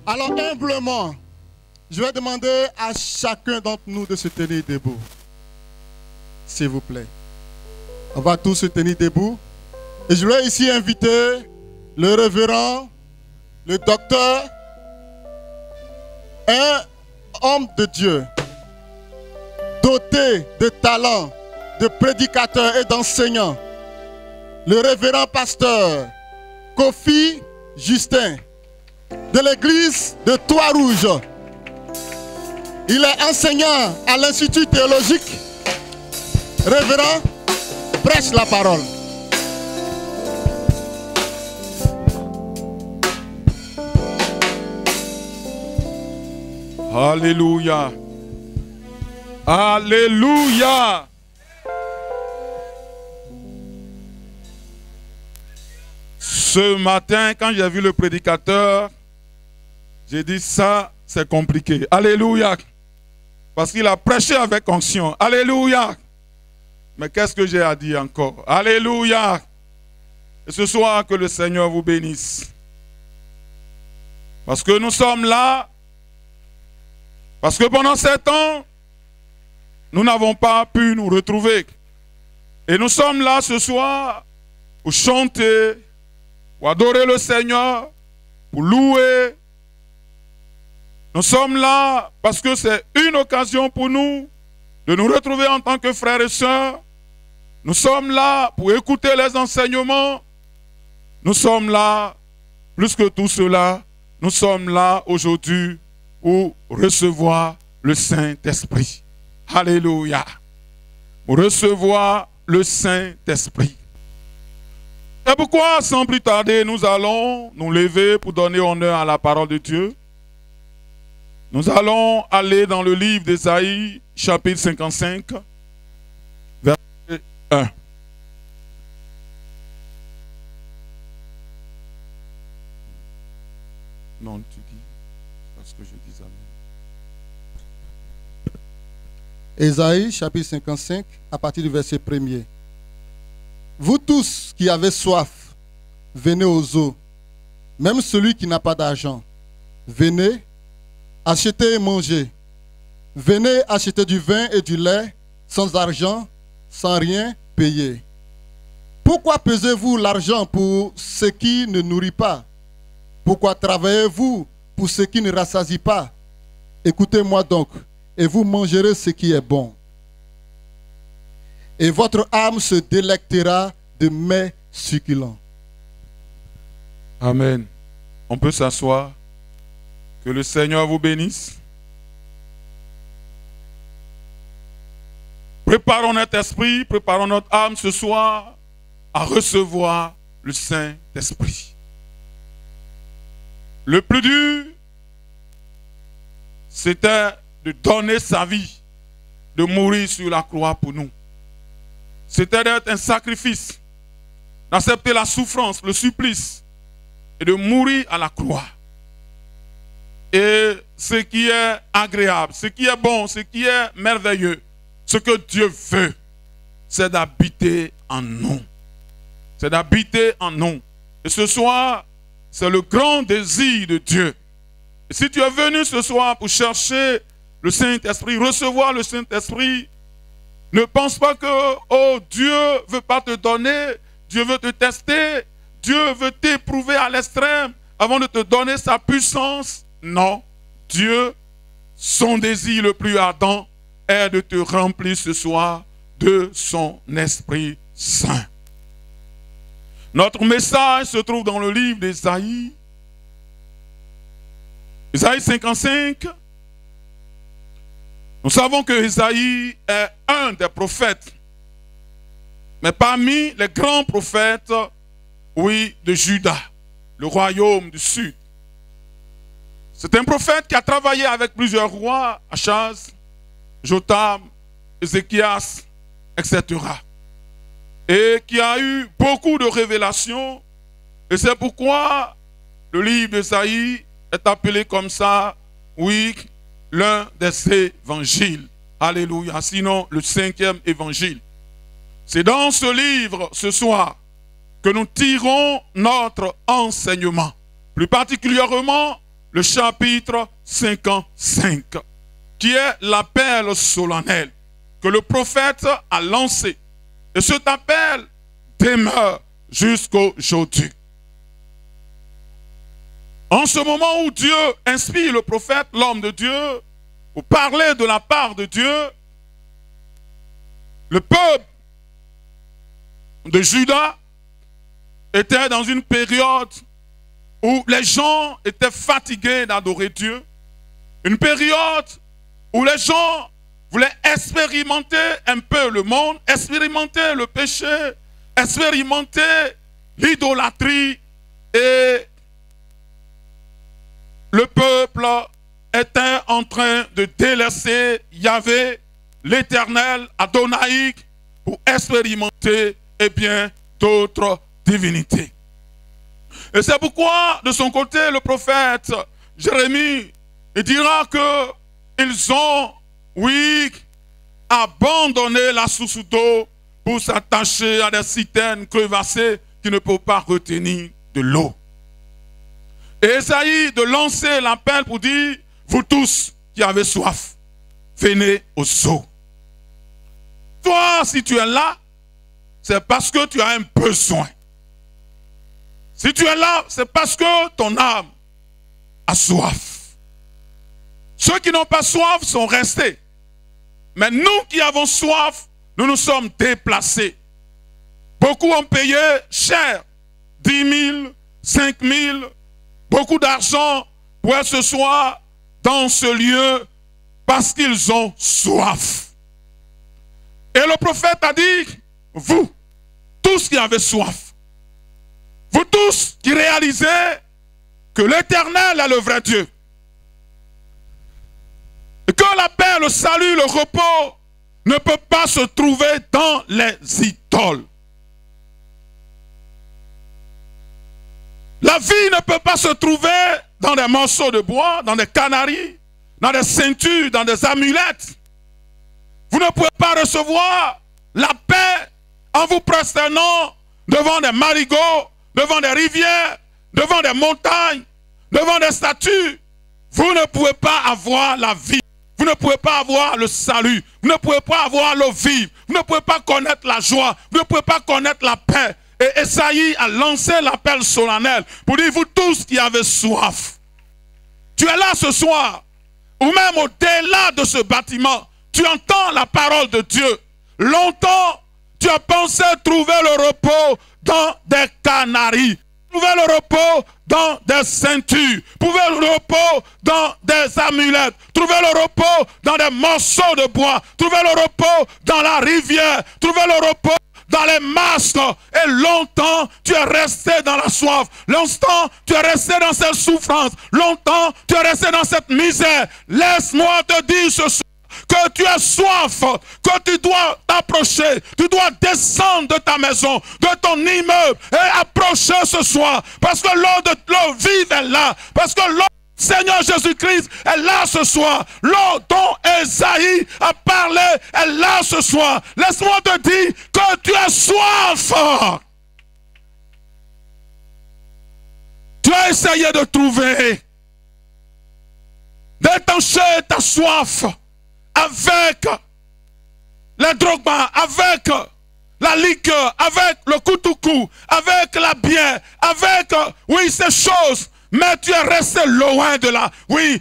Alors humblement, je vais demander à chacun d'entre nous de se tenir debout. S'il vous plaît. On va tous se tenir debout. Et je vais ici inviter le révérend, le docteur, un homme de Dieu, doté de talent, de prédicateur et d'enseignant, le révérend pasteur Kofi Justin, de l'église de Trois-Rouges. Il est enseignant à l'Institut théologique. Révérend, prêche la parole. Alléluia. Alléluia. Ce matin, quand j'ai vu le prédicateur, j'ai dit ça, c'est compliqué. Alléluia. Parce qu'il a prêché avec onction. Alléluia. Mais qu'est-ce que j'ai à dire encore? Alléluia. Et ce soir, que le Seigneur vous bénisse. Parce que nous sommes là. Parce que pendant 7 ans, nous n'avons pas pu nous retrouver. Et nous sommes là ce soir pour chanter, pour adorer le Seigneur, pour louer. Nous sommes là parce que c'est une occasion pour nous de nous retrouver en tant que frères et sœurs. Nous sommes là pour écouter les enseignements. Nous sommes là, plus que tout cela, nous sommes là aujourd'hui pour recevoir le Saint-Esprit. Alléluia. Pour recevoir le Saint-Esprit. Et pourquoi, sans plus tarder, nous allons nous lever pour donner honneur à la parole de Dieu. Nous allons aller dans le livre d'Ésaïe, chapitre 55, verset 1. Non, tu dis parce que je dis amen. Ésaïe, chapitre 55, à partir du verset 1er. Vous tous qui avez soif, venez aux eaux. Même celui qui n'a pas d'argent, venez, achetez et mangez. Venez acheter du vin et du lait, sans argent, sans rien payer. Pourquoi pesez-vous l'argent pour ce qui ne nourrit pas? Pourquoi travaillez-vous pour ce qui ne rassasie pas? Écoutez-moi donc, et vous mangerez ce qui est bon. Et votre âme se délectera de mets succulents. Amen. On peut s'asseoir. Que le Seigneur vous bénisse. Préparons notre esprit, préparons notre âme ce soir à recevoir le Saint-Esprit. Le plus dur, c'était de donner sa vie, de mourir sur la croix pour nous. C'était d'être un sacrifice, d'accepter la souffrance, le supplice, et de mourir à la croix. Et ce qui est agréable, ce qui est bon, ce qui est merveilleux, ce que Dieu veut, c'est d'habiter en nous. C'est d'habiter en nous. Et ce soir, c'est le grand désir de Dieu. Et si tu es venu ce soir pour chercher le Saint-Esprit, recevoir le Saint-Esprit, ne pense pas que, oh, Dieu ne veut pas te donner, Dieu veut te tester, Dieu veut t'éprouver à l'extrême avant de te donner sa puissance. Non, Dieu, son désir le plus ardent est de te remplir ce soir de son Esprit Saint. Notre message se trouve dans le livre d'Ésaïe. Ésaïe 55. Nous savons que Ésaïe est un des prophètes. Mais parmi les grands prophètes, oui, de Juda, le royaume du sud. C'est un prophète qui a travaillé avec plusieurs rois, Achaz, Jotam, Ézéchias, etc. Et qui a eu beaucoup de révélations. Et c'est pourquoi le livre d'Ésaïe est appelé comme ça, oui, l'un des évangiles. Alléluia. Sinon, le 5e évangile. C'est dans ce livre, ce soir, que nous tirons notre enseignement. Plus particulièrement, le chapitre 55, qui est l'appel solennel que le prophète a lancé. Et cet appel demeure jusqu'aujourd'hui. En ce moment où Dieu inspire le prophète, l'homme de Dieu, pour parler de la part de Dieu, le peuple de Juda était dans une période où les gens étaient fatigués d'adorer Dieu. Une période où les gens voulaient expérimenter un peu le monde, expérimenter le péché, expérimenter l'idolâtrie. Et le peuple était en train de délaisser Yahvé, l'Éternel, Adonai, pour expérimenter d'autres divinités. Et c'est pourquoi, de son côté, le prophète Jérémie dira qu'ils ont, oui, abandonné la source d'eau pour s'attacher à des citernes crevassées qui ne peuvent pas retenir de l'eau. Et Esaïe de lancer l'appel pour dire, vous tous qui avez soif, venez aux eaux. Toi, si tu es là, c'est parce que tu as un besoin. Si tu es là, c'est parce que ton âme a soif. Ceux qui n'ont pas soif sont restés. Mais nous qui avons soif, nous nous sommes déplacés. Beaucoup ont payé cher, 10 000, 5 000, beaucoup d'argent pour être ce soir dans ce lieu parce qu'ils ont soif. Et le prophète a dit, vous, tous qui avez soif, vous tous qui réalisez que l'Éternel est le vrai Dieu, et que la paix, le salut, le repos ne peut pas se trouver dans les idoles. La vie ne peut pas se trouver dans des morceaux de bois, dans des canaries, dans des ceintures, dans des amulettes. Vous ne pouvez pas recevoir la paix en vous prosternant devant des marigots, devant des rivières, devant des montagnes, devant des statues. Vous ne pouvez pas avoir la vie. Vous ne pouvez pas avoir le salut. Vous ne pouvez pas avoir l'eau vive. Vous ne pouvez pas connaître la joie. Vous ne pouvez pas connaître la paix. Et Esaïe a lancé l'appel solennel pour dire, vous tous qui avez soif. Tu es là ce soir, ou même au-delà de ce bâtiment, tu entends la parole de Dieu. Longtemps, tu as pensé trouver le repos dans des canaries, trouver le repos dans des ceintures, trouver le repos dans des amulettes, trouver le repos dans des morceaux de bois, trouver le repos dans la rivière, trouver le repos dans les masques. Et longtemps, tu es resté dans la soif. Longtemps, tu es resté dans cette souffrance. Longtemps, tu es resté dans cette misère. Laisse-moi te dire ce soir que tu as soif, que tu dois t'approcher, tu dois descendre de ta maison, de ton immeuble et approcher ce soir. Parce que l'eau vive est là. Parce que l'eau Seigneur Jésus-Christ est là ce soir. L'eau dont Esaïe a parlé est là ce soir. Laisse-moi te dire que tu as soif. Tu as essayé de trouver, d'étancher ta soif avec les drogues, avec la liqueur, avec le koutoukou, avec la bière, avec, oui, ces choses. Mais tu es resté loin de là. Oui,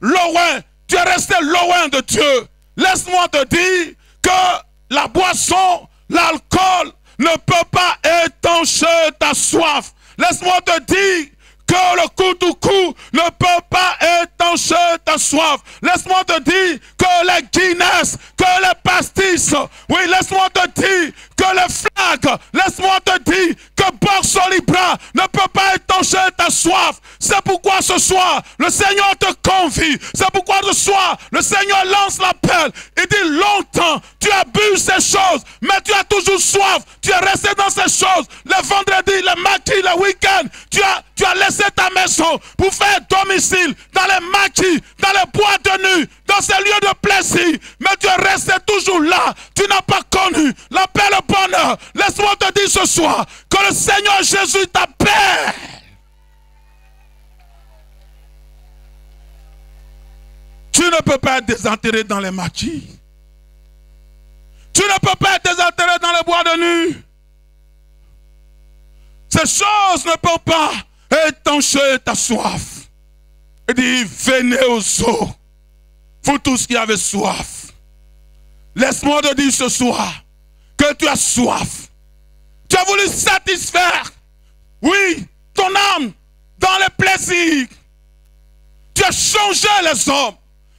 loin. Tu es resté loin de Dieu. Laisse-moi te dire que la boisson, l'alcool ne peut pas étancher ta soif. Laisse-moi te dire que le koutoukou ne peut pas étancher ta soif. Laisse-moi te dire que les Guinness, que les pastis, oui, laisse-moi te dire que les flaques, laisse-moi te dire que Borso Libra ne peut pas étancher ta soif. C'est pourquoi ce soir, le Seigneur te convie. C'est pourquoi ce soir, le Seigneur lance l'appel. Il dit, longtemps, tu as bu ces choses, mais tu as toujours soif. Tu es resté dans ces choses. Les vendredis, les maquis, les week-ends, tu as laissé ta maison pour faire domicile dans les maquis, dans les boîtes de nuit, dans ces lieux de plaisir. Mais tu es resté toujours là. Tu n'as pas connu la paix, le bonheur. Laisse-moi te dire ce soir que le Seigneur Jésus t'appelle. Tu ne peux pas être désenterré dans les maquis. Tu ne peux pas être désenterré dans les bois de nuit. Ces choses ne peuvent pas étancher ta soif. Il dit, venez aux eaux, vous tous qui avez soif. Laisse-moi te dire ce soir que tu as soif. Tu as voulu satisfaire, oui, ton âme dans les plaisirs. Tu as changé les hommes,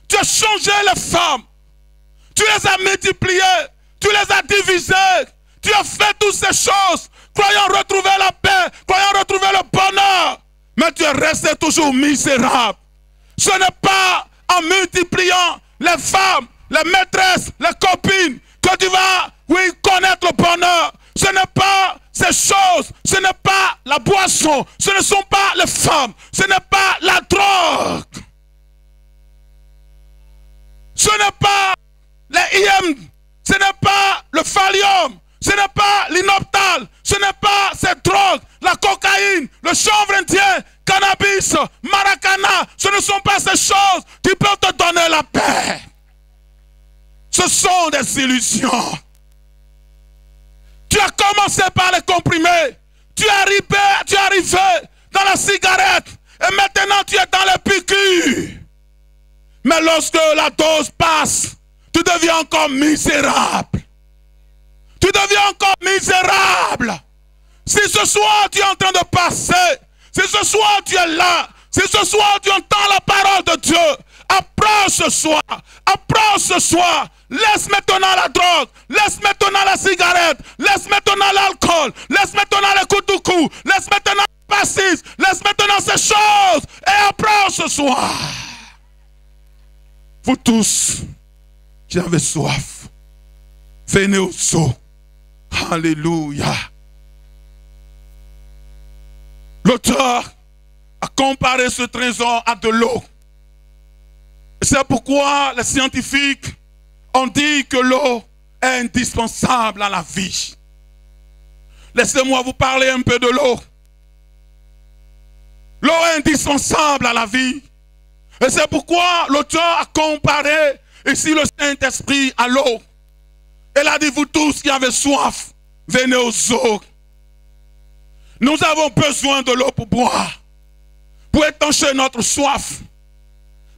tu as changé les femmes. Tu les as multipliés, tu les as divisés. Tu as fait toutes ces choses, croyant retrouver la paix, croyant retrouver le bonheur. Mais tu es resté toujours misérable. Ce n'est pas en multipliant les femmes, les maîtresses, les copines que tu vas, oui, connaître le bonheur. Ce n'est pas ces choses, ce n'est pas la boisson, ce ne sont pas les femmes, ce n'est pas la drogue. Ce n'est pas les IM, ce n'est pas le Valium, ce n'est pas l'inoptal, ce n'est pas cette drogue, la cocaïne, le chanvre indien, cannabis, maracana. Ce ne sont pas ces choses qui peuvent te donner la paix. Ce sont des illusions. Tu as commencé par les comprimés, tu es arrivé dans la cigarette et maintenant tu es dans les piqûres. Mais lorsque la dose passe, tu deviens encore misérable. Tu deviens encore misérable. Si ce soir tu es en train de passer, si ce soir tu es là, si ce soir tu entends la parole de Dieu, approche ce soir, approche ce soir. Laisse maintenant la drogue, laisse maintenant la cigarette, laisse maintenant l'alcool, laisse maintenant les coups de cou, laisse maintenant le pastis, laisse maintenant ces choses et approche ce soir. Vous tous qui avez soif, venez aux eaux. Alléluia. L'auteur a comparé ce trésor à de l'eau. C'est pourquoi les scientifiques ont dit que l'eau est indispensable à la vie. Laissez-moi vous parler un peu de l'eau. L'eau est indispensable à la vie. Et c'est pourquoi l'auteur a comparé ici le Saint-Esprit à l'eau. Il a dit, vous tous qui avez soif, venez aux eaux. Nous avons besoin de l'eau pour boire, pour étancher notre soif.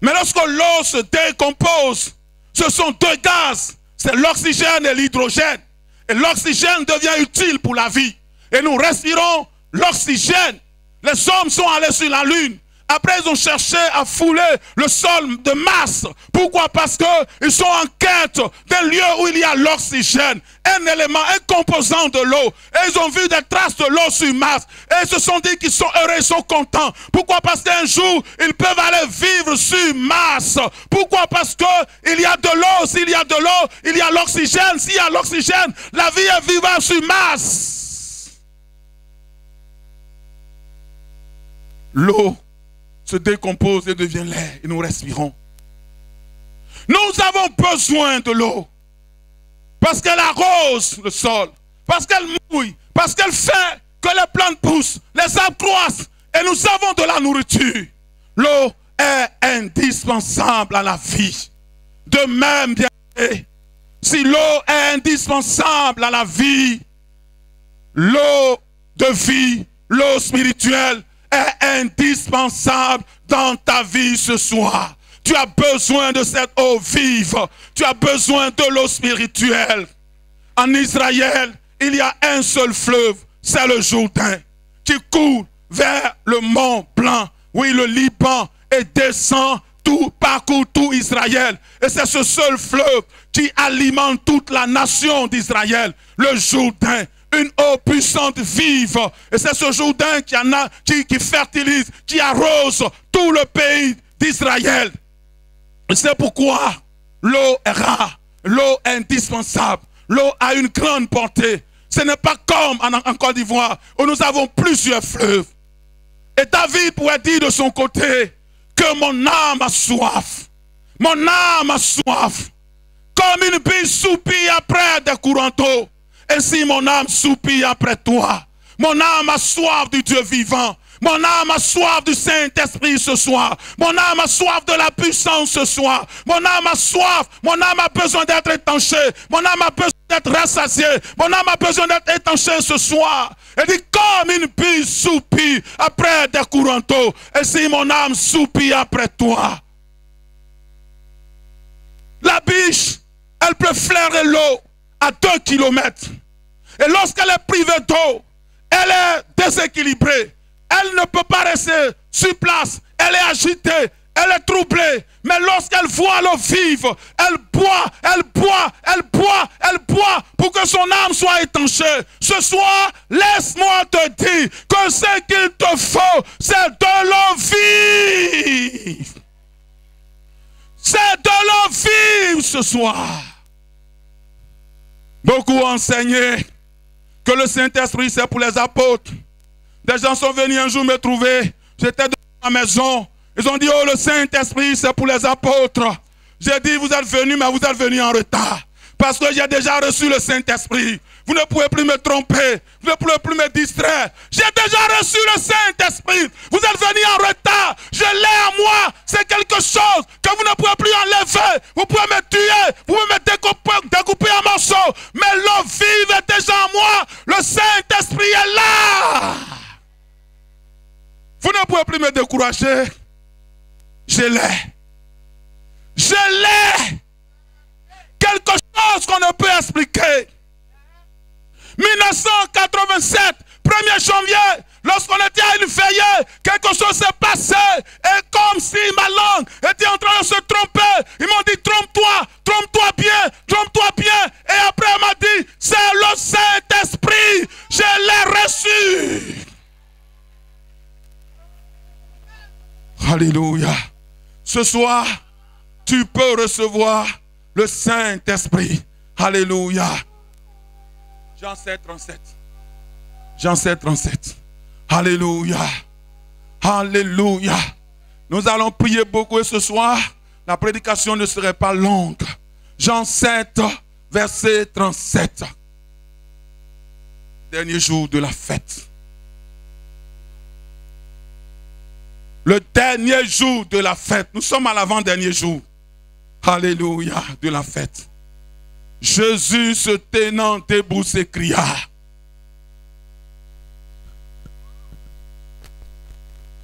Mais lorsque l'eau se décompose, ce sont deux gaz, c'est l'oxygène et l'hydrogène. Et l'oxygène devient utile pour la vie. Et nous respirons l'oxygène. Les hommes sont allés sur la lune. Après, ils ont cherché à fouler le sol de Mars. Pourquoi? Parce qu'ils sont en quête d'un lieu où il y a l'oxygène, un élément, un composant de l'eau. Et ils ont vu des traces de l'eau sur Mars. Et ils se sont dit qu'ils sont heureux, ils sont contents. Pourquoi? Parce qu'un jour, ils peuvent aller vivre sur Mars. Pourquoi? Parce qu'il y a de l'eau. S'il y a de l'eau, il y a l'oxygène. S'il y a l'oxygène, la vie est vivable sur Mars. L'eau se décompose et devient l'air et nous respirons. Nous avons besoin de l'eau parce qu'elle arrose le sol, parce qu'elle mouille, parce qu'elle fait que les plantes poussent, les arbres croissent et nous avons de la nourriture. L'eau est indispensable à la vie. De même, bien aimé, si l'eau est indispensable à la vie, l'eau de vie, l'eau spirituelle, est indispensable dans ta vie ce soir. Tu as besoin de cette eau vive. Tu as besoin de l'eau spirituelle. En Israël, il y a un seul fleuve, c'est le Jourdain, qui coule vers le mont Blanc, oui, le Liban, et descend tout, parcourt tout Israël. Et c'est ce seul fleuve qui alimente toute la nation d'Israël, le Jourdain. Une eau puissante, vive. Et c'est ce Jourdain qui fertilise, qui arrose tout le pays d'Israël. Et c'est pourquoi l'eau est rare, l'eau est indispensable, l'eau a une grande portée. Ce n'est pas comme en Côte d'Ivoire où nous avons plusieurs fleuves. Et David pourrait dire de son côté que mon âme a soif. Mon âme a soif. Comme une bille soupire après des courants d'eau. Ainsi mon âme soupire après toi. Mon âme a soif du Dieu vivant. Mon âme a soif du Saint-Esprit ce soir. Mon âme a soif de la puissance ce soir. Mon âme a soif. Mon âme a besoin d'être étanchée. Mon âme a besoin d'être rassasiée. Mon âme a besoin d'être étanchée ce soir. Elle dit comme une biche soupire après des courants d'eau. Et si mon âme soupire après toi. La biche, elle peut flairer l'eau à 2 kilomètres. Et lorsqu'elle est privée d'eau, elle est déséquilibrée. Elle ne peut pas rester sur place. Elle est agitée, elle est troublée. Mais lorsqu'elle voit l'eau vive, elle boit, elle boit, elle boit, elle boit pour que son âme soit étanchée. Ce soir, laisse-moi te dire que ce qu'il te faut, c'est de l'eau vive. C'est de l'eau vive ce soir. Beaucoup ont enseigné que le Saint-Esprit c'est pour les apôtres. Des gens sont venus un jour me trouver. J'étais dans ma maison. Ils ont dit, oh, le Saint-Esprit c'est pour les apôtres. J'ai dit, vous êtes venus, mais vous êtes venus en retard. Parce que j'ai déjà reçu le Saint-Esprit. Vous ne pouvez plus me tromper. Vous ne pouvez plus me distraire. J'ai déjà reçu le Saint-Esprit. Vous êtes venus en retard. Je l'ai à moi. C'est quelque chose que vous ne pouvez plus enlever. Vous pouvez me tuer. Vous pouvez me découper en morceaux. Mais l'eau vive est déjà en moi. Le Saint-Esprit est là. Vous ne pouvez plus me décourager. Je l'ai. Je l'ai. Quelque chose qu'on ne peut expliquer. 1987, 1er janvier, lorsqu'on était à une veillée, quelque chose s'est passé. Et comme si ma langue était en train de se tromper, ils m'ont dit, trompe-toi bien. Et après, elle m'a dit, c'est le Saint-Esprit, je l'ai reçu. Alléluia. Ce soir, tu peux recevoir le Saint-Esprit. Alléluia. Jean 7, 37. Jean 7, 37. Alléluia. Alléluia. Nous allons prier beaucoup et ce soir, la prédication ne serait pas longue. Jean 7, verset 37. Dernier jour de la fête. Le dernier jour de la fête. Nous sommes à l'avant-dernier jour. Alléluia, de la fête. Jésus se tenant debout s'écria.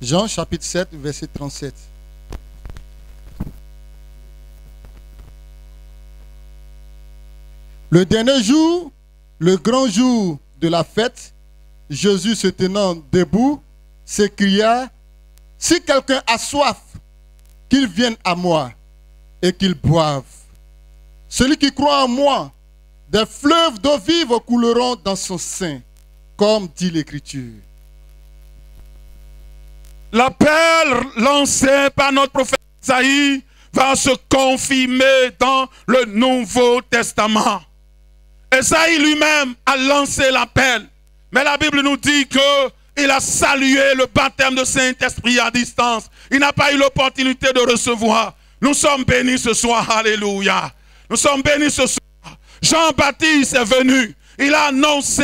Jean chapitre 7, verset 37. Le dernier jour, le grand jour de la fête, Jésus se tenant debout s'écria, si quelqu'un a soif, qu'il vienne à moi et qu'il boive. Celui qui croit en moi, des fleuves d'eau vive couleront dans son sein, comme dit l'Écriture. L'appel lancé par notre prophète Isaïe va se confirmer dans le Nouveau Testament. Isaïe lui-même a lancé l'appel, mais la Bible nous dit qu'il a salué le baptême de Saint-Esprit à distance. Il n'a pas eu l'opportunité de recevoir. Nous sommes bénis ce soir, alléluia. Nous sommes bénis ce soir. Jean-Baptiste est venu. Il a annoncé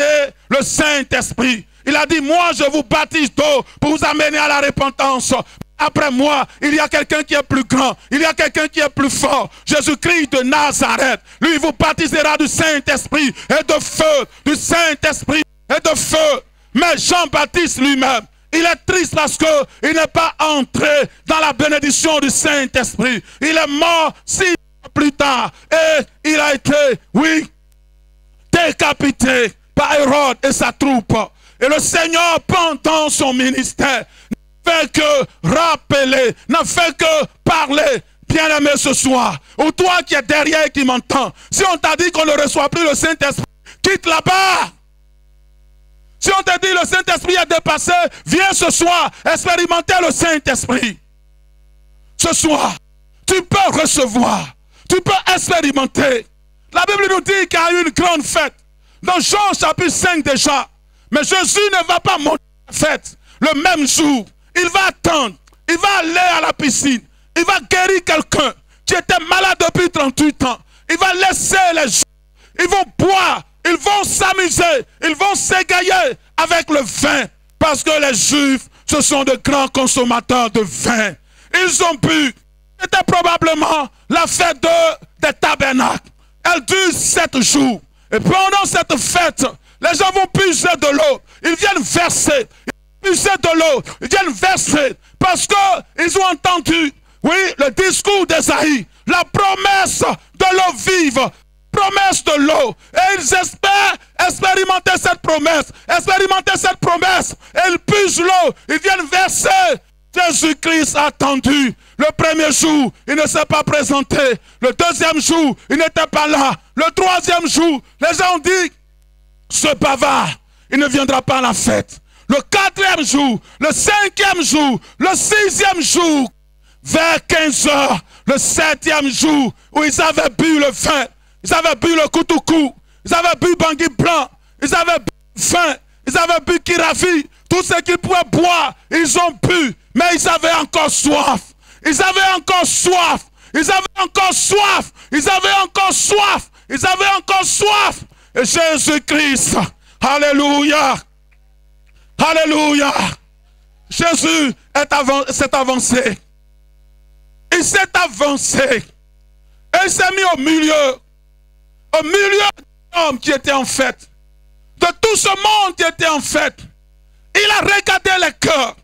le Saint-Esprit. Il a dit, moi je vous baptise d'eau pour vous amener à la repentance. Après moi, il y a quelqu'un qui est plus grand. Il y a quelqu'un qui est plus fort. Jésus-Christ de Nazareth. Lui vous baptisera du Saint-Esprit et de feu. Du Saint-Esprit et de feu. Mais Jean-Baptiste lui-même, il est triste parce qu'il n'est pas entré dans la bénédiction du Saint-Esprit. Il est mort 6 mois plus tard. Et il a été, oui, décapité par Hérode et sa troupe. Et le Seigneur, pendant son ministère, n'a fait que rappeler, n'a fait que parler. Bien-aimé ce soir, ou toi qui es derrière et qui m'entends, si on t'a dit qu'on ne reçoit plus le Saint-Esprit, quitte là-bas. Si on te dit le Saint-Esprit est dépassé, viens ce soir expérimenter le Saint-Esprit. Ce soir, tu peux recevoir, tu peux expérimenter. La Bible nous dit qu'il y a eu une grande fête. Dans Jean chapitre 5 déjà. Mais Jésus ne va pas monter à la fête le même jour. Il va attendre, il va aller à la piscine. Il va guérir quelqu'un qui était malade depuis 38 ans. Il va laisser les gens, ils vont boire. Ils vont s'amuser, ils vont s'égayer avec le vin parce que les Juifs ce sont de grands consommateurs de vin. Ils ont bu. C'était probablement la fête des tabernacles. Elle dure 7 jours. Et pendant cette fête, les gens vont puiser de l'eau. Ils viennent verser. Ils puiser de l'eau. Ils viennent verser. Parce qu'ils ont entendu, oui, le discours d'Ésaïe. La promesse de l'eau vive. Promesse de l'eau. Et ils espèrent expérimenter cette promesse. Expérimenter cette promesse. Et ils puisent l'eau. Ils viennent verser. Jésus-Christ a attendu. Le premier jour, il ne s'est pas présenté. Le deuxième jour, il n'était pas là. Le troisième jour, les gens ont dit, ce bavard, il ne viendra pas à la fête. Le quatrième jour, le cinquième jour, le sixième jour, vers 15 heures, le septième jour, où ils avaient bu le vin, ils avaient bu le koutoukou, ils avaient bu Bangui blanc, ils avaient bu vin, ils avaient bu Kirafi, tout ce qu'ils pouvaient boire, ils ont bu, mais ils avaient encore soif. Ils avaient encore soif. Ils avaient encore soif. Ils avaient encore soif. Ils avaient encore soif. Et Jésus-Christ, alléluia, alléluia, Jésus s'est avancé. Il s'est avancé. Et il s'est mis au milieu des hommes qui étaient en fête. De tout ce monde qui était en fête. Il a regardé les cœurs.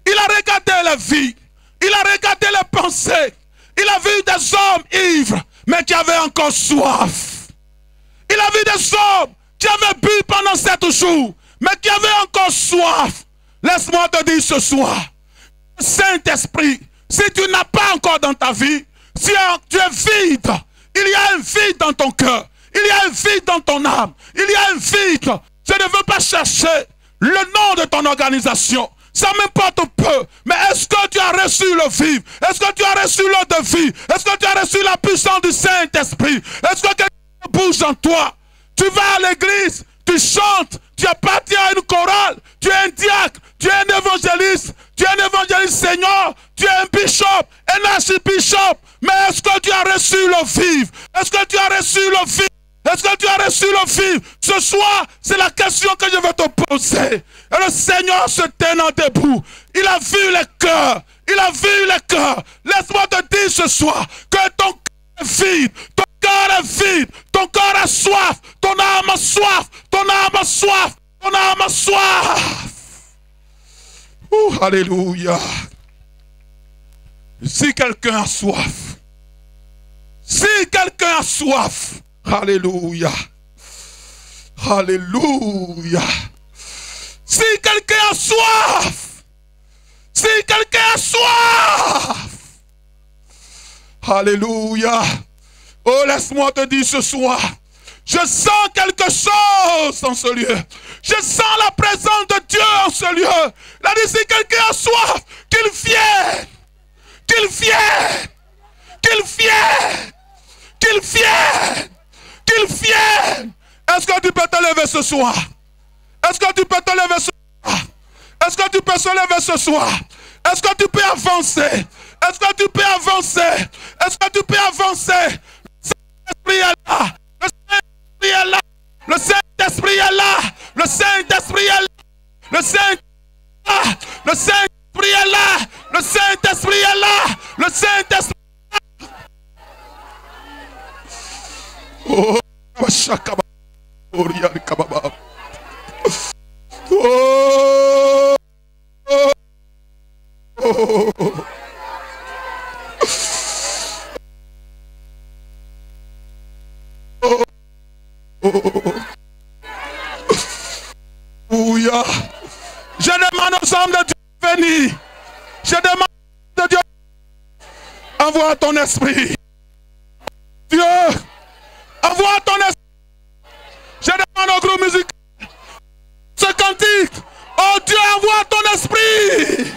Il a regardé la vie. Il a regardé les pensées. Il a vu des hommes ivres, mais qui avaient encore soif. Il a vu des hommes qui avaient bu pendant 7 jours, mais qui avaient encore soif. Laisse-moi te dire ce soir, Saint-Esprit, si tu n'as pas encore dans ta vie, si tu es vide, il y a un vide dans ton cœur, il y a un vide dans ton âme, il y a un vide. Je ne veux pas chercher le nom de ton organisation. Ça m'importe peu. Mais est-ce que tu as reçu le vivre? Est-ce que tu as reçu l'eau de vie? Est-ce que tu as reçu la puissance du Saint-Esprit? Est-ce que quelque chose bouge en toi? Tu vas à l'église, tu chantes, tu appartiens à une chorale, tu es un diacre, tu es un évangéliste Seigneur, tu es un bishop, un archibishop. Mais est-ce que tu as reçu le vivre? Est-ce que tu as reçu le vivre? Est-ce que tu as reçu le vivre? Ce soir, c'est la question que je vais te poser. Et le Seigneur se tenant debout, il a vu les cœurs. Il a vu les cœurs. Laisse-moi te dire ce soir que ton cœur est vide. Ton cœur est vide. Ton cœur a soif. Ton âme a soif. Ton âme a soif. Ton âme a soif. Alléluia. Si quelqu'un a soif. Si quelqu'un a soif. Alléluia. Alléluia. Si quelqu'un a soif. Si quelqu'un a soif. Alléluia. Oh, laisse-moi te dire ce soir. Je sens quelque chose dans ce lieu. Je sens la présence de Dieu en ce lieu. Il a dit, si quelqu'un a soif, qu'il vienne. Qu'il vienne. Qu'il vienne. Qu'il vienne. Qu'il vienne. Est-ce que tu peux te lever ce soir? Est-ce que tu peux te lever ce soir? Est-ce que tu peux se lever ce soir? Est-ce que tu peux avancer? Est-ce que tu peux avancer? Est-ce que tu peux avancer? Le Saint-Esprit est là. Le Saint-Esprit est là. Le Saint-Esprit est là. Le Saint-Esprit est là. Le Saint-Esprit est là. Le Saint-Esprit est là. Le Saint-Esprit est là. Le Saint-Esprit. Oh, Alléluia. Je demande aux hommes de Dieu de venir. Je demande de Dieu, envoie ton esprit. Dieu, envoie ton esprit. Je demande au groupe musical ce cantique. Oh Dieu, envoie ton esprit.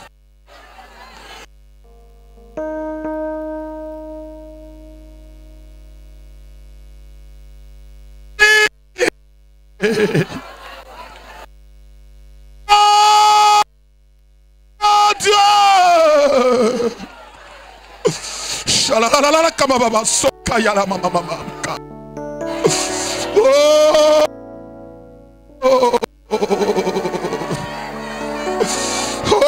Oh Dieu. Shalalalala kamababa sokaya la mama mama. Oh. Oh.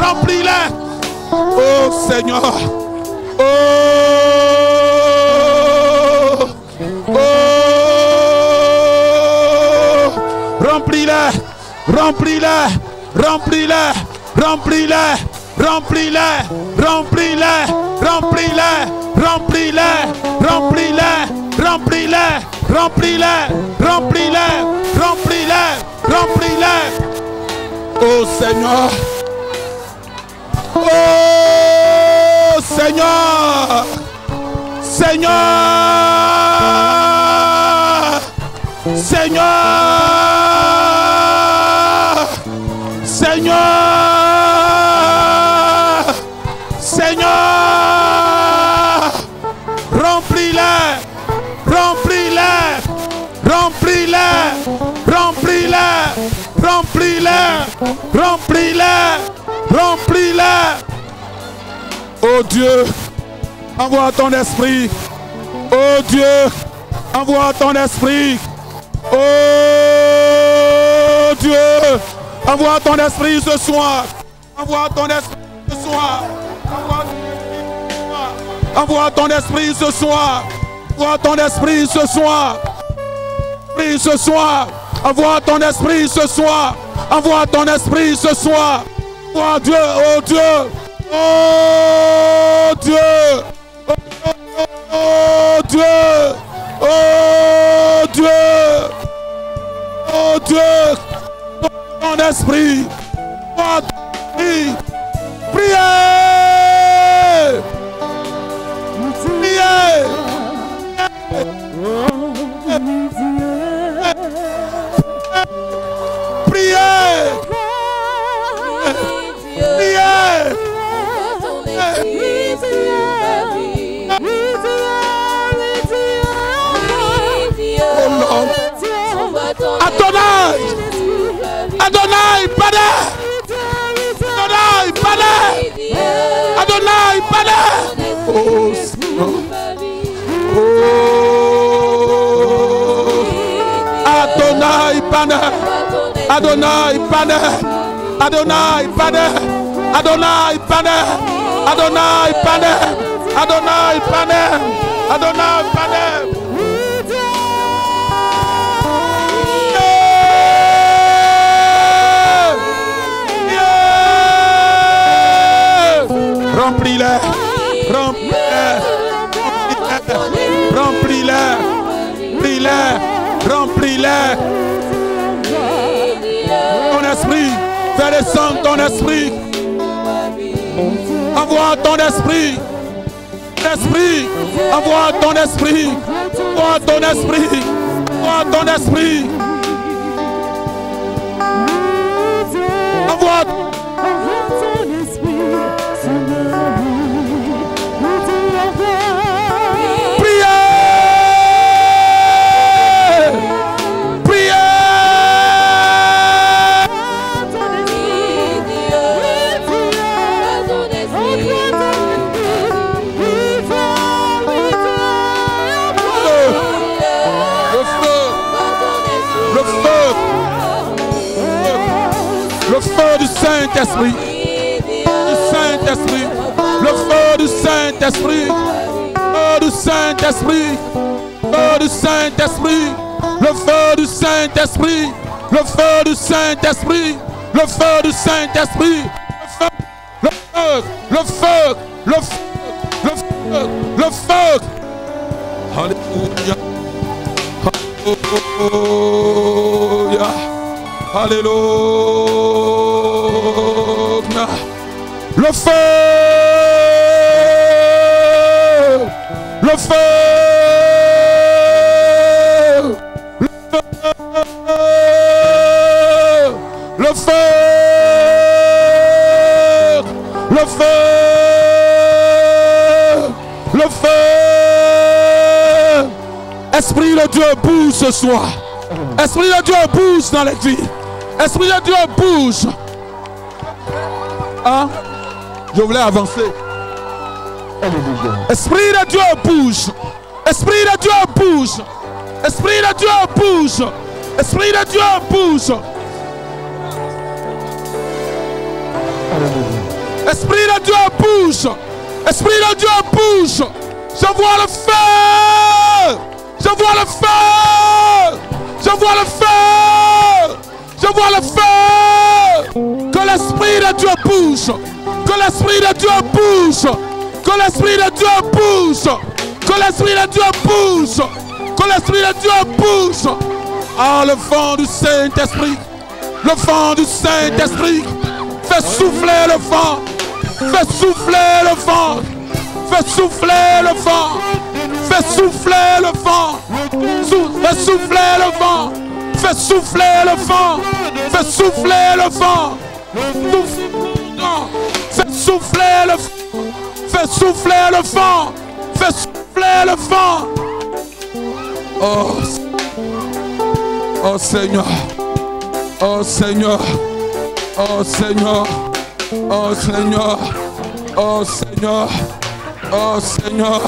Remplis-les. Oh Seigneur. Oh. Oh. Remplis-les. Remplis-les. Remplis-les. Remplis-les. Remplis-les. Remplis-les. Remplis-les. Remplis-les. Remplis-les. Remplis-les. Remplis-les. Remplis-les. Remplis-les. Remplis-les. Oh Seigneur. Oh Seigneur. Seigneur. Seigneur. Seigneur. Seigneur. Remplis-les. Remplis-les. Remplis-les. Remplis-les. Remplis-les. Remplis-les. Remplis-les. Oh Dieu, envoie ton esprit. Oh Dieu, envoie ton esprit. Oh Dieu, envoie ton esprit ce soir. Envoie ton esprit ce soir. Envoie ton esprit ce soir. Envoie ton esprit ce soir. Esprit ce soir. Envoie ton esprit ce soir. Envoie ton esprit ce soir. Oh Dieu, oh Dieu. Oh Dieu. Oh Dieu. Oh Dieu. Oh Dieu. Ton esprit. Ton esprit. Priez. Priez. Priez. Priez. Adonai, Adonai, Padre, Adonai, Padre, Adonai, Padre. Oh Seigneur, oh Adonai, Padre, Adonai, Padre, Adonai, Padre, Adonai, Padre, Adonai, Padre, Adonai, Padre, Adonai, Padre. Remplis-les, remplis-les, remplis-les, remplis-les, remplis-les. Ton esprit, fais descendre ton esprit. Envoie ton esprit. Esprit, envoie ton esprit. Envoie ton esprit. Envoie ton esprit. Envoie ton esprit. Le feu du Saint-Esprit, du Saint-Esprit, le feu du Saint-Esprit, feu du Saint-Esprit, feu du Saint-Esprit, le feu du Saint-Esprit, le feu du Saint-Esprit, le feu du Saint-Esprit, le feu, le feu, le feu, le feu, le feu. Alléluia. Alléluia. Alléluia. Le feu. Le feu. Le feu. Le feu. Le feu. Esprit de Dieu bouge ce soir. Esprit de Dieu bouge dans l'église. Esprit de Dieu bouge. Hein? Je voulais avancer. Esprit de Dieu bouge. Esprit de Dieu bouge. Esprit de Dieu bouge. Esprit de Dieu bouge. Esprit de Dieu, bouge. Esprit de Dieu, bouge. Je vois le feu. Je vois le feu. Je vois le feu. Je vois le feu. Que l'Esprit de Dieu bouge. Que l'Esprit de Dieu bouge. Que l'Esprit de Dieu bouge. Que l'Esprit de Dieu bouge. Que l'Esprit de Dieu bouge. Ah, le vent du Saint-Esprit. Le vent du Saint-Esprit. Fais souffler le vent. Fais souffler le vent. Fais souffler le vent. Fais souffler le vent. Fais souffler le vent. Fais souffler le vent. Fais souffler le vent. Fais souffler le vent. Fais souffler le vent. Fais souffler le vent. Oh Seigneur. Oh Seigneur. Oh Seigneur. Oh Seigneur. Oh Seigneur. Oh Seigneur.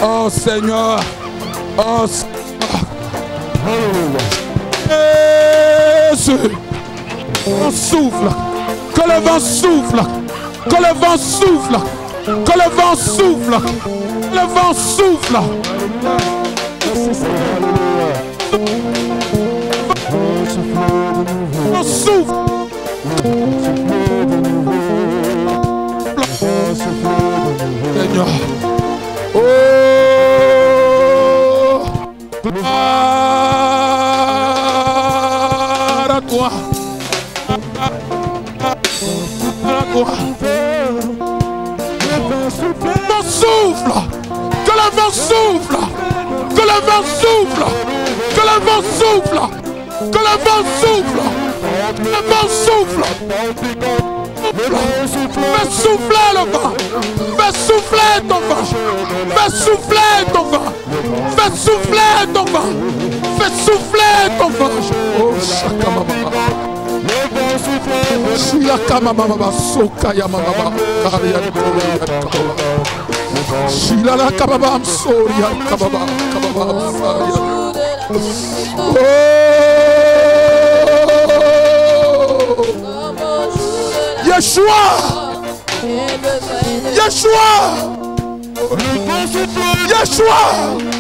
Oh Seigneur. Oh Seigneur. Jésus. On souffle. Que le vent souffle. Que le vent souffle. Que le vent souffle. Le vent souffle. On souffle. Seigneur. Oh, gloire à toi. Vent souffle. Que le vent souffle. Que le vent souffle. Que le vent souffle. Que le vent souffle. Le vent souffle. Fais souffler le vent. Fais souffler ton vent. Fais souffler ton vent. Fais souffler ton vent. Fais souffler ton vent. Oh, Shakamama. Shilakamama. Sokayamama. Shilala Kababa. Soria Kababa. Yeshua! Yeshua! Yeshua!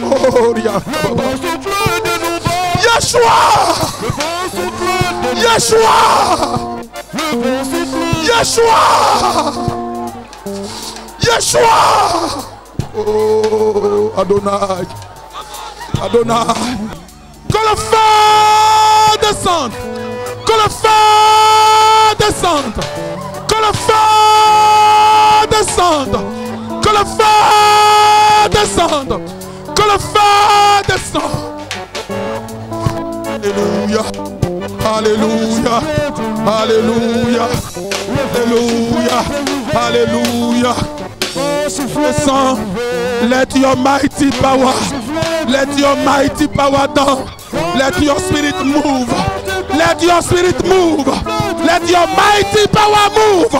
Oh, Yeshua! Yeshua! Yeshua! Yeshua! Oh, Adonai! Adonai! Que le feu descende! Que le feu descende! Que le feu descende. Que le feu descende. Que le feu descende. Alléluia. Alléluia. Alléluia. Alléluia. Alléluia. Descend. Let your mighty power. Let your mighty power down. Let your spirit move. Let your spirit move. Let your mighty power move.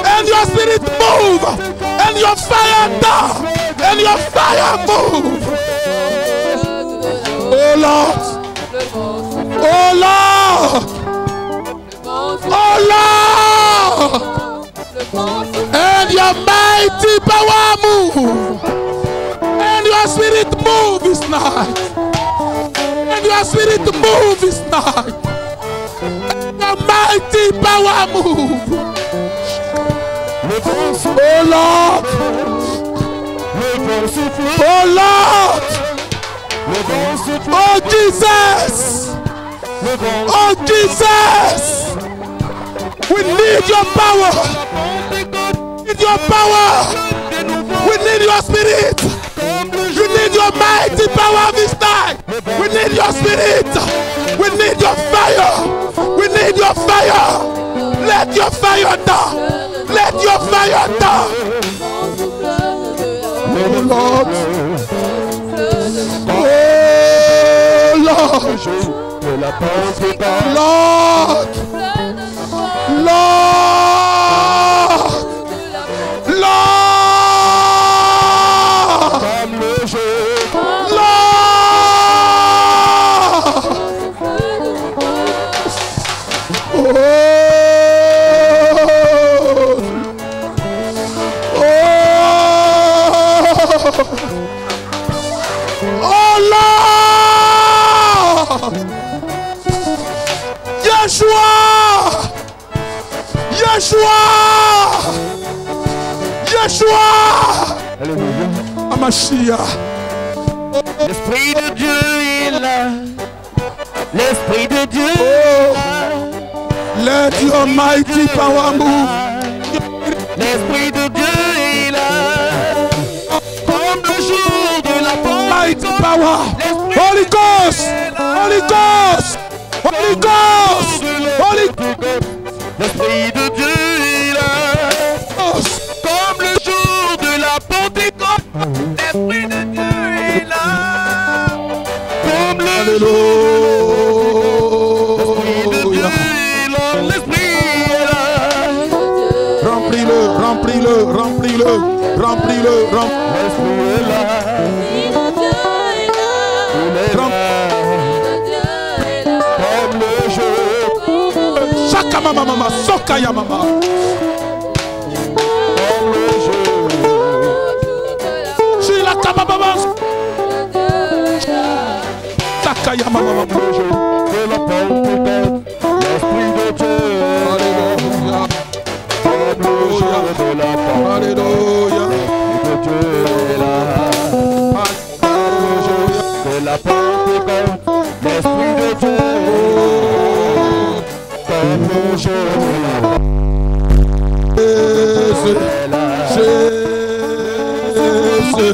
And your spirit move. And your fire down. And your fire move. Oh Lord. Oh Lord. Oh Lord. And your mighty power move. And your spirit move this night. And your spirit move this night. The mighty power move. Oh Lord. Oh Lord. Oh Jesus. Oh Jesus. We need your power. We need your power. We need your spirit. We need your mighty power this night. We need your spirit. We need your fire. We need your fire. Let your fire down. Let your fire down. Oh Lord. Oh Lord. Lord. Lord. Yeshua. Yeshua. Yeshua. Alléluia. Amashia. L'Esprit de Dieu est là. L'Esprit de Dieu est là. Let your mighty power move. L'Esprit de Dieu est là. Comme le jour de la Mighty Pentecôte. power. Holy Ghost. Holy Ghost. Holy Ghost. Holy L'Esprit de Dieu est là. Ghost. Comme le jour de la Pentecôte. L'Esprit de Dieu est là. Comme le Alléluia. Dieu est là. L'Esprit est là. Remplis-le, remplis-le, remplis-le, remplis-le, remplis-le. L'Esprit est là. Il est là. Comme le jour. Chaka mama mama, sokaya mama. Comme le jour. Shila kama mama. Sakaya mama mama. De la Pentecôte. L'Esprit de Dieu. Alléluia. Comme le jour de la Pentecôte. Alléluia. L'Esprit de Dieu est là. De la Pentecôte. L'Esprit de Dieu. Comme le jour de la Jésus, Jésus,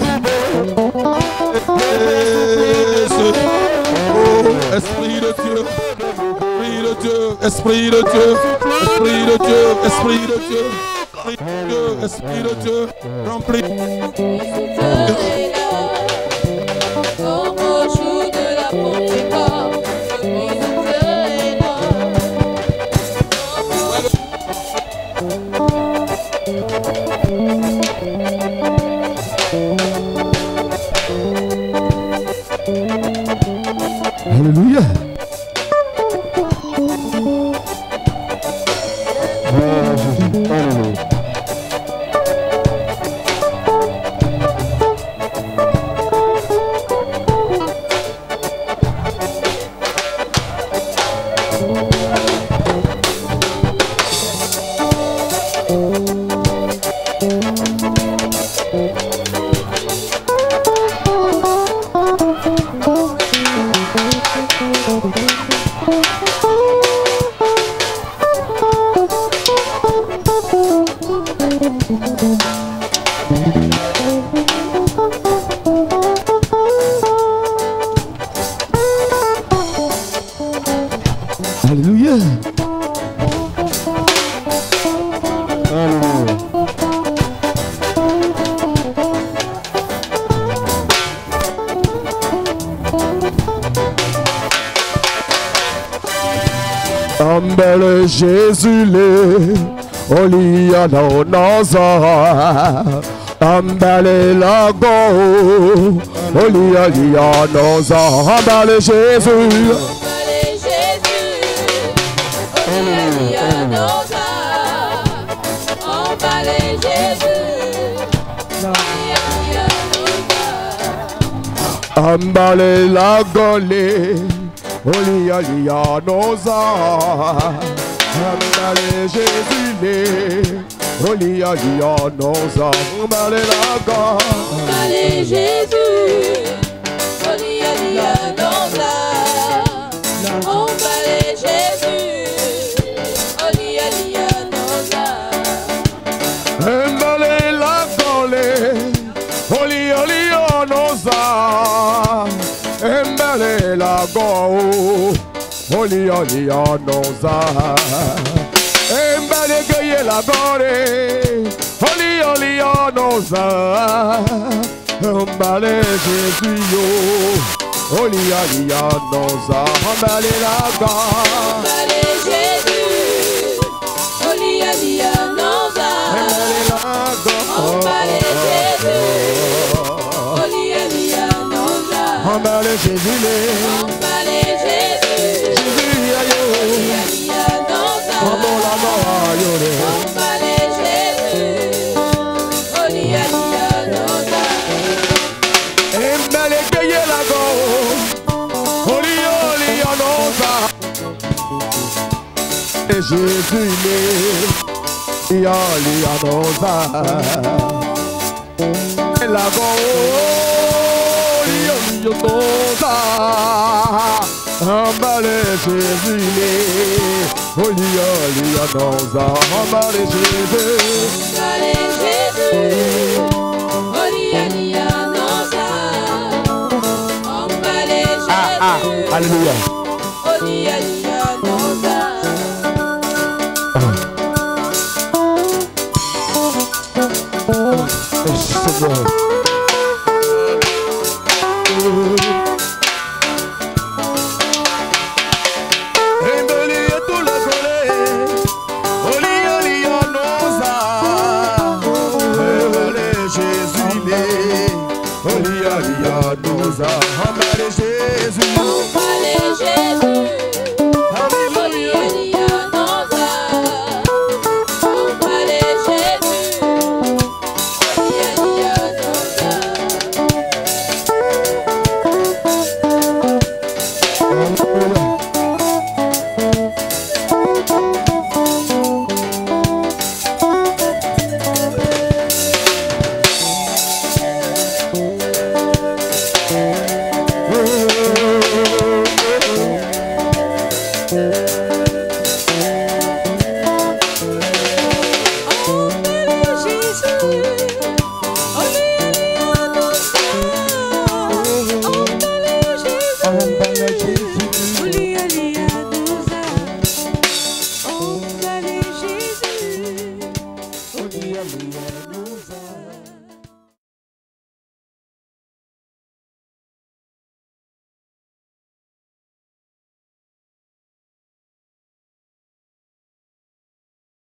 Jésus. Oh, Esprit de Dieu, Esprit de Dieu, Esprit de Dieu, Esprit de Dieu, Esprit de Dieu, Esprit de Dieu, remplis. Comme au jour de la Pentecôte, l'Esprit de Dieu est là. Alléluia. Alléluia. Ambele Jésus le Olia no naza Ambele lago Olia lia naza Ambele Jésus Allez Jésus, Olia Noza, emballez Jésus, Olia Noza. Ambale lagole Olia lia naza Ambele Jésus le Olia lia naza Ambele lago Emballez Jésus, Olia Noza, emballez Jésus, Olia Noza. Embale la gole, oli oli onoza. Embale la go, oli oli onoza. Embale geye la gore, oli oli onoza. Embale Jésus yo, oli oli onoza. Embale la go. Emballez Jésus, Olia Noza. Embale la go. Emballez Jésus, Olia Noza. Embale Jésus le. Emballez Jésus, Jésus ayo. Olia Noza. Amor amor ayore. Emballez Jésus, Olia Noza. Embele keye lago. Oli oli anoza. Jésus, il y a l'annonce. La go, il y a l'annonce. Emballé Jésus, il y a l'annonce. Emballé Jésus. Emballé Jésus. Alléluia. Seigneur. Jésus,